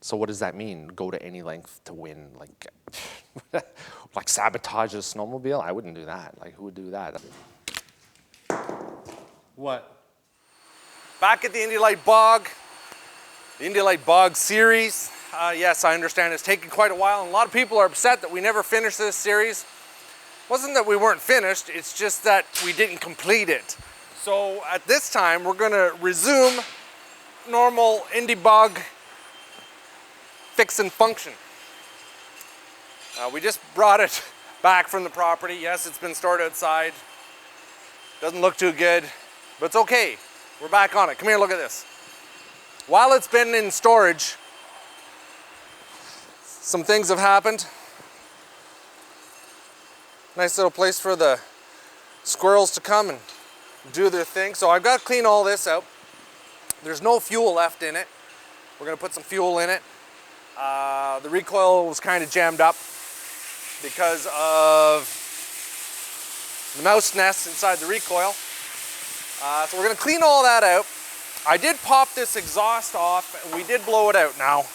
So what does that mean? Go to any length to win? Like, like sabotage a snowmobile? I wouldn't do that. Like, who would do that? What? Back at the INDY LITE BOG, the INDY LITE BOG series. Yes, I understand it's taken quite a while, and a lot of people are upset that we never finished this series. It wasn't that we weren't finished, it's just that we didn't complete it. So at this time, we're gonna resume normal INDY BOG fix and function. We just brought it back from the property. Yes, it's been stored outside. Doesn't look too good, but it's okay. We're back on it. Come here, look at this. While it's been in storage, some things have happened. Nice little place for the squirrels to come and do their thing. So I've got to clean all this out. There's no fuel left in it. We're gonna put some fuel in it. The recoil was kind of jammed up because of the mouse nest inside the recoil. So we're gonna clean all that out. I did pop this exhaust off and we did blow it out. Now,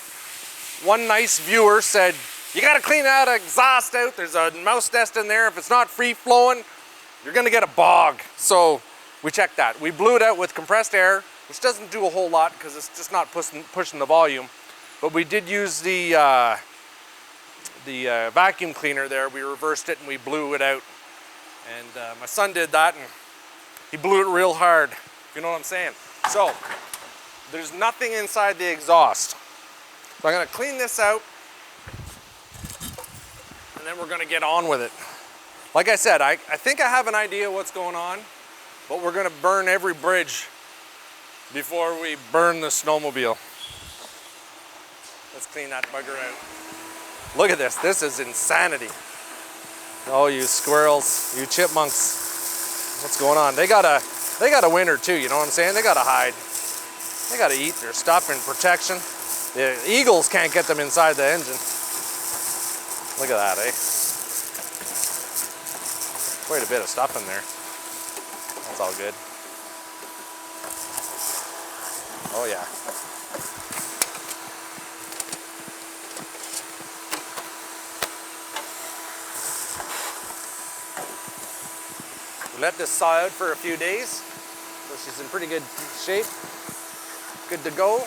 one nice viewer said, you gotta clean that exhaust out. There's a mouse nest in there. If it's not free flowing, you're gonna get a bog. So we checked that. We blew it out with compressed air, which doesn't do a whole lot because it's just not pushing the volume. But we did use the vacuum cleaner there. We reversed it and we blew it out. And my son did that and he blew it real hard, if you know what I'm saying. So there's nothing inside the exhaust. So I'm gonna clean this out and then we're gonna get on with it. Like I said, I think I have an idea what's going on, but we're gonna burn every bridge before we burn the snowmobile. Let's clean that bugger out. Look at this, this is insanity. Oh, you squirrels, you chipmunks, what's going on? They got a winter too, you know what I'm saying? They gotta hide. They gotta eat their stuff in protection. The eagles can't get them inside the engine. Look at that, eh? Quite a bit of stuff in there. That's all good. Oh yeah. We let this saw out for a few days, so she's in pretty good shape. Good to go.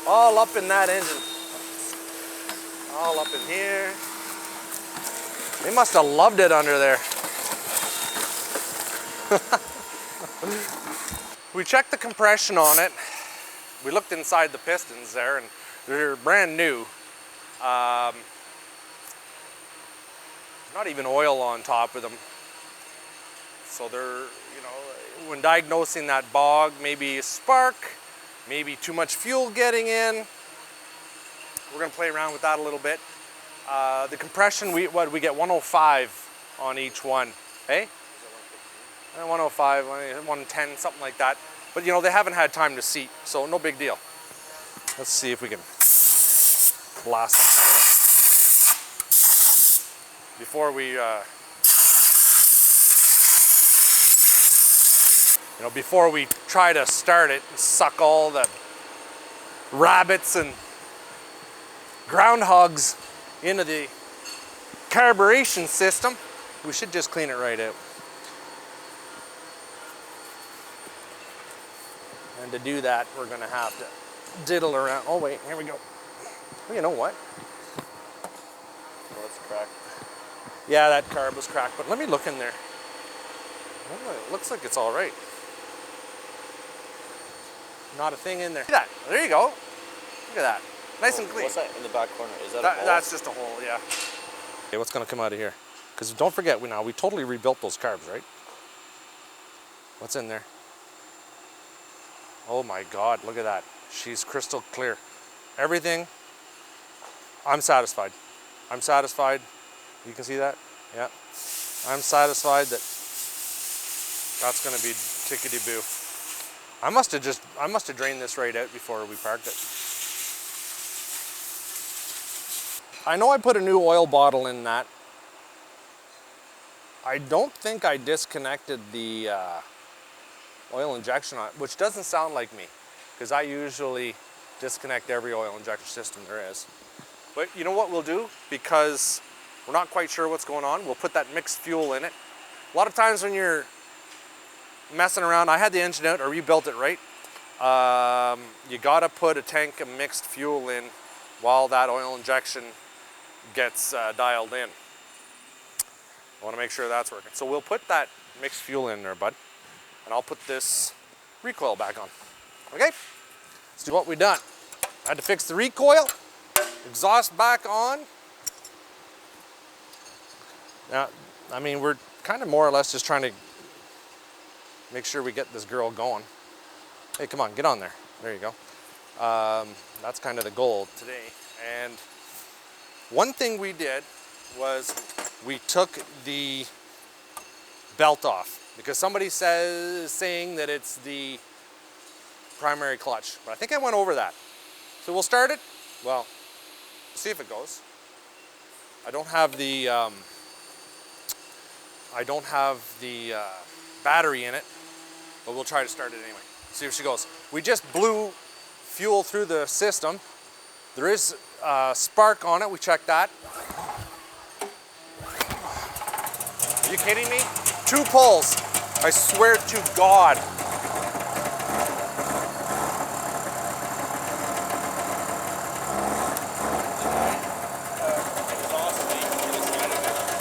All up in that engine. All up in here. They must have loved it under there. We checked the compression on it. We looked inside the pistons there and they're brand new. Not even oil on top of them. So they're, you know, when diagnosing that bog, maybe a spark, maybe too much fuel getting in. We're gonna play around with that a little bit. The compression, we get 105 on each one, hey? 105, 110, something like that. But you know, they haven't had time to seat, so no big deal. Let's see if we can blast them out of them. Before we, before we try to start it and suck all the rabbits and groundhogs into the carburation system, we should just clean it right out. And to do that, we're gonna have to diddle around. Oh wait, here we go. Well, you know what? Well, it's cracked. Yeah, that carb was cracked, but let me look in there. Oh, it looks like it's all right. Not a thing in there. Look at that. There you go. Look at that. Nice and clean. What's that in the back corner? Is that a ball? That's just a hole, yeah. Okay, what's going to come out of here? Because don't forget, we totally rebuilt those carbs, right? What's in there? Oh my God, look at that. She's crystal clear. Everything, I'm satisfied. I'm satisfied. You can see that? Yeah. I'm satisfied that that's going to be tickety-boo. I must have drained this right out before we parked it. I know I put a new oil bottle in that. I don't think I disconnected the oil injection on it, which doesn't sound like me, because I usually disconnect every oil injector system there is. But you know what we'll do? Because we're not quite sure what's going on, we'll put that mixed fuel in it. A lot of times when you're messing around, I had the engine out, I rebuilt it right. You gotta put a tank of mixed fuel in while that oil injection gets dialed in. I wanna make sure that's working. So we'll put that mixed fuel in there, bud, and I'll put this recoil back on. Okay, let's do what we done. I had to fix the recoil, exhaust back on. Now, I mean, we're kind of more or less just trying to make sure we get this girl going. Hey, come on, get on there. There you go. That's kind of the goal today. And one thing we did was we took the belt off because somebody saying that it's the primary clutch, but I think I went over that. So we'll start it. Well, see if it goes. I don't have the battery in it, but we'll try to start it anyway. See if she goes. We just blew fuel through the system. There is a spark on it. We checked that. Are you kidding me? 2 pulls. I swear to God.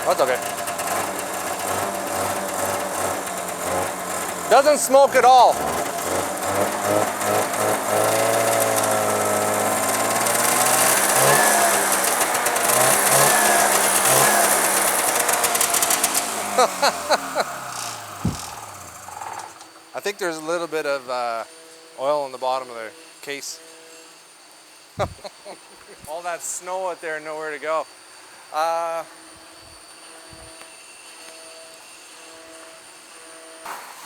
That's okay. Doesn't smoke at all. I think there's a little bit of oil on the bottom of the case. All that snow out there, nowhere to go.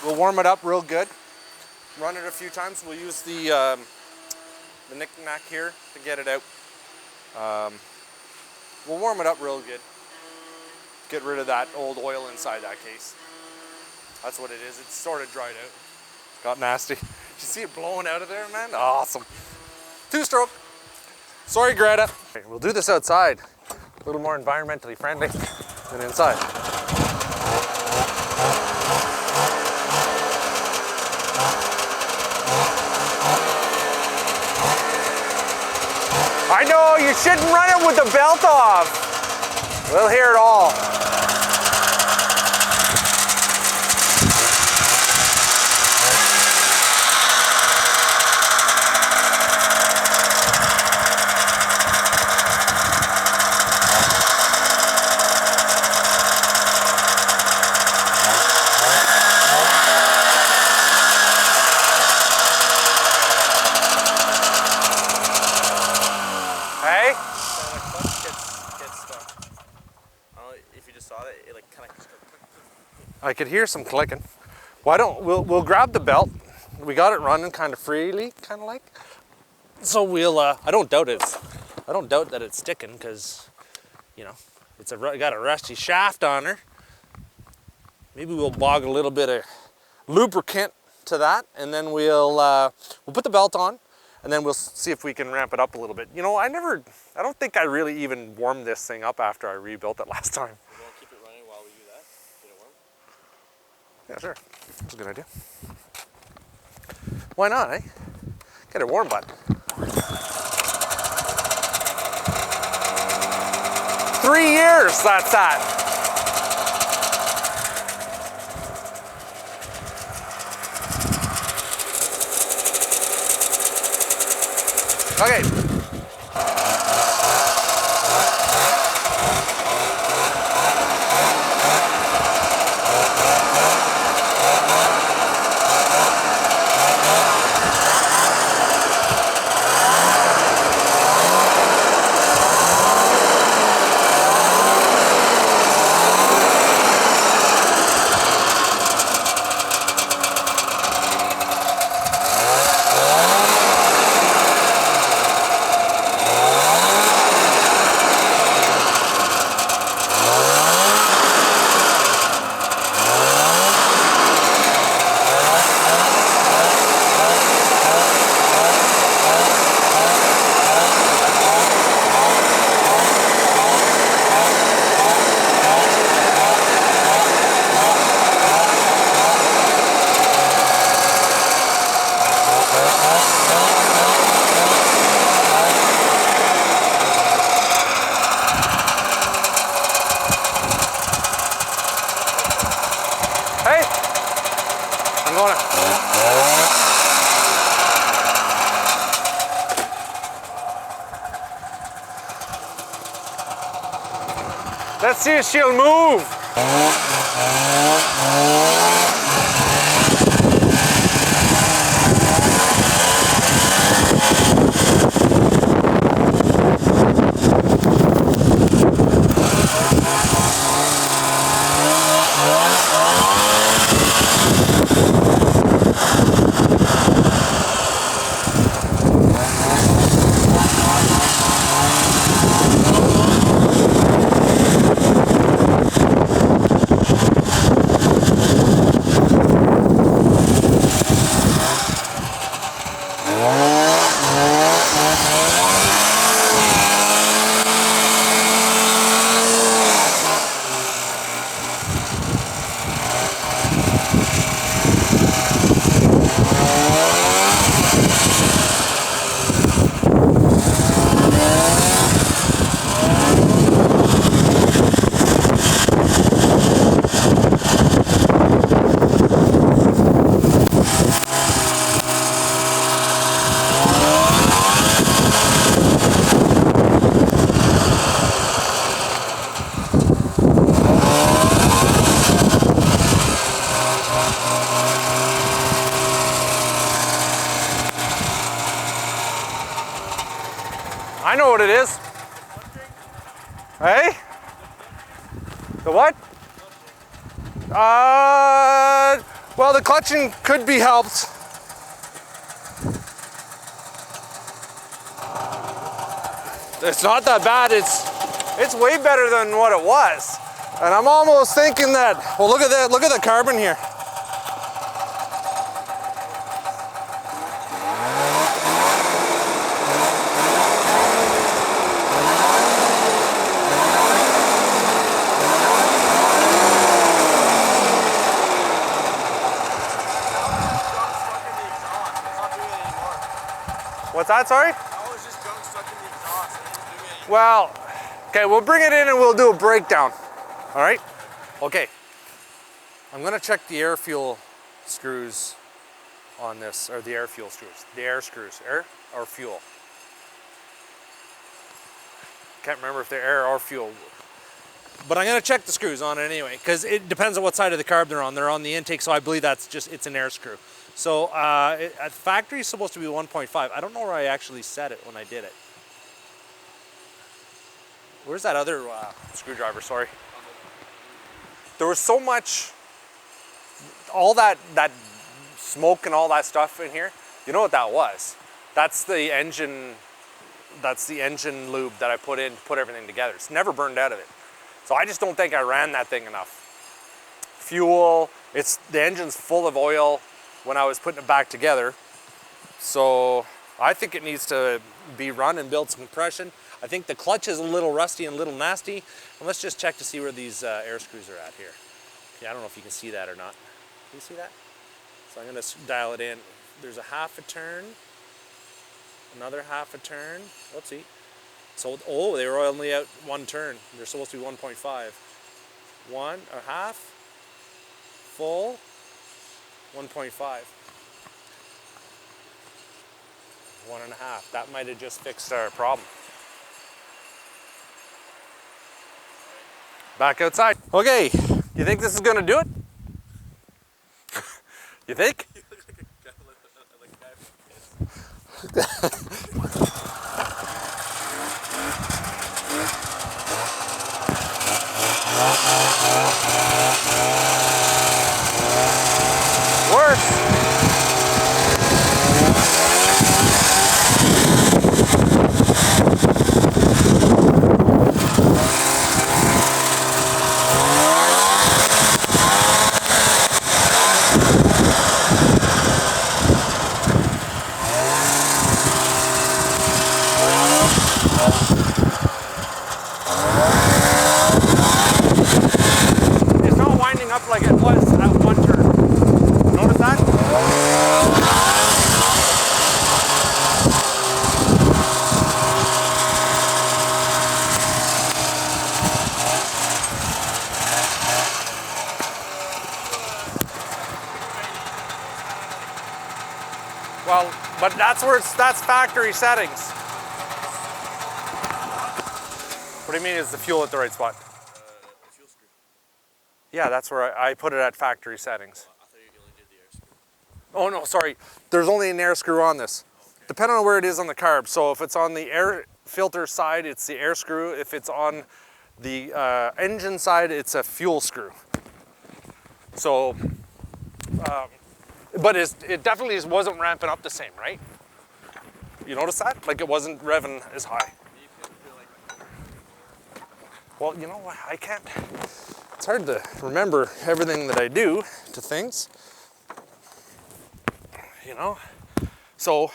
We'll warm it up real good. Run it a few times. We'll use the knick-knack here to get it out. We'll warm it up real good. Get rid of that old oil inside that case. That's what it is. It's sort of dried out. Got nasty. You see it blowing out of there, man? Awesome. 2-stroke. Sorry, Greta. Okay, we'll do this outside. A little more environmentally friendly than inside. I know, you shouldn't run it with the belt off. We'll hear it all. I could hear some clicking. Why don't we'll grab the belt. We got it running kind of freely, kind of like. So we'll. I don't doubt that it's sticking because, you know, got a rusty shaft on her. Maybe we'll bog a little bit of lubricant to that, and then we'll put the belt on, and then we'll see if we can ramp it up a little bit. You know, I don't think I really even warmed this thing up after I rebuilt it last time. Yeah, sure. That's a good idea. Why not, eh? Get it warm, bud. 3 years, that's that. Okay. Let's see if she'll move. I know what it is. Hey? The what? Well, the clutching could be helped. It's not that bad. It's way better than what it was. And I'm almost thinking that, well, look at that. Look at the carbon here. What's that, sorry? I was just junk stuck in the exhaust. I didn't do anything. Well, okay, we'll bring it in and we'll do a breakdown. All right? Okay. I'm gonna check the air fuel screws on this, or the air fuel screws. The air screws, air or fuel. Can't remember if they're air or fuel. But I'm gonna check the screws on it anyway, because it depends on what side of the carb they're on. They're on the intake, so I believe that's just, it's an air screw. So at the factory, it's supposed to be 1.5. I don't know where I actually set it when I did it. Where's that other screwdriver, sorry? There was so much, all that smoke and all that stuff in here. You know what that was? That's the engine lube that I put in to put everything together. It's never burned out of it. So I just don't think I ran that thing enough. Fuel, the engine's full of oil when I was putting it back together. So I think it needs to be run and build some compression. I think the clutch is a little rusty and a little nasty. And let's just check to see where these air screws are at here. Okay, I don't know if you can see that or not. Can you see that? So I'm gonna dial it in. There's a half a turn, another half a turn. Whoopsie. So, oh, they were only out one turn. They're supposed to be 1.5. One, a half, full, 1.5. 1.5. That might have just fixed our problem. Back outside. Okay, you think this is gonna do it? You think? You look like a guy from Kiss. Worse. It's not winding up like it was at one turn. Notice that? Well, but that's factory settings. What do you mean, is the fuel at the right spot? Yeah, that's where I put it at factory settings. I thought you only did the air screw. Oh no, sorry. There's only an air screw on this. Okay. Depending on where it is on the carb. So if it's on the air filter side, it's the air screw. If it's on the engine side, it's a fuel screw. So, but it definitely just wasn't ramping up the same, right? You notice that? Like it wasn't revving as high. You couldn't feel like my motor anymore. Well, you know what? I can't. It's hard to remember everything that I do to things. You know? So,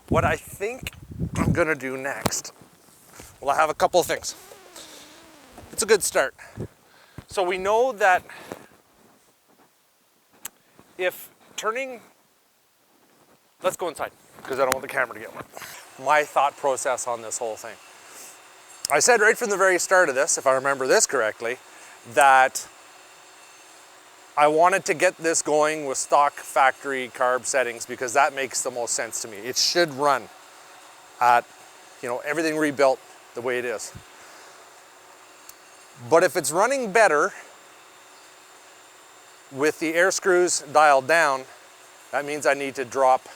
what I think I'm gonna do next, well, I have a couple of things. It's a good start. So we know that if turning, let's go inside because I don't want the camera to get wet. My thought process on this whole thing. I said right from the very start of this, if I remember this correctly, that I wanted to get this going with stock factory carb settings because that makes the most sense to me. It should run at, you know, everything rebuilt the way it is. But if it's running better with the air screws dialed down, that means I need to drop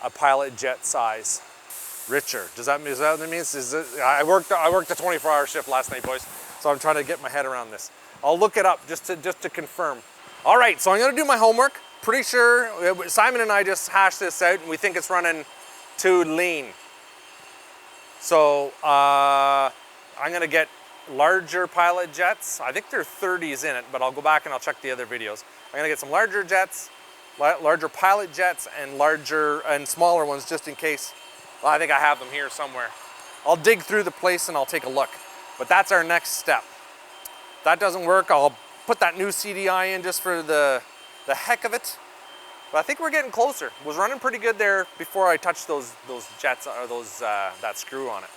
a pilot jet size. Richer. Is that what it means? I worked a 24-hour shift last night, boys, so I'm trying to get my head around this. I'll look it up just to confirm. All right, so I'm gonna do my homework. Pretty sure Simon and I just hashed this out, and we think it's running too lean. So I'm gonna get larger pilot jets. I think there are 30s in it, but I'll go back and I'll check the other videos. I'm gonna get some larger jets, larger pilot jets, and larger and smaller ones just in case. Well, I think I have them here somewhere. I'll dig through the place and I'll take a look. But that's our next step. If that doesn't work, I'll put that new CDI in just for the heck of it. But I think we're getting closer. Was running pretty good there before I touched those jets or that screw on it.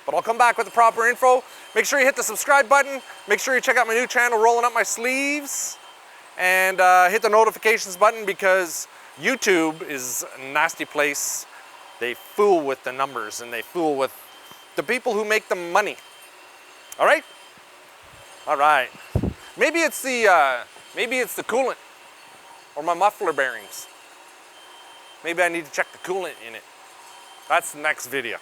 But I'll come back with the proper info. Make sure you hit the subscribe button. Make sure you check out my new channel, Rolling Up My Sleeves. And hit the notifications button because YouTube is a nasty place. They fool with the numbers and they fool with the people who make the money. All right? All right. Maybe it's the coolant or my muffler bearings. Maybe I need to check the coolant in it. That's the next video.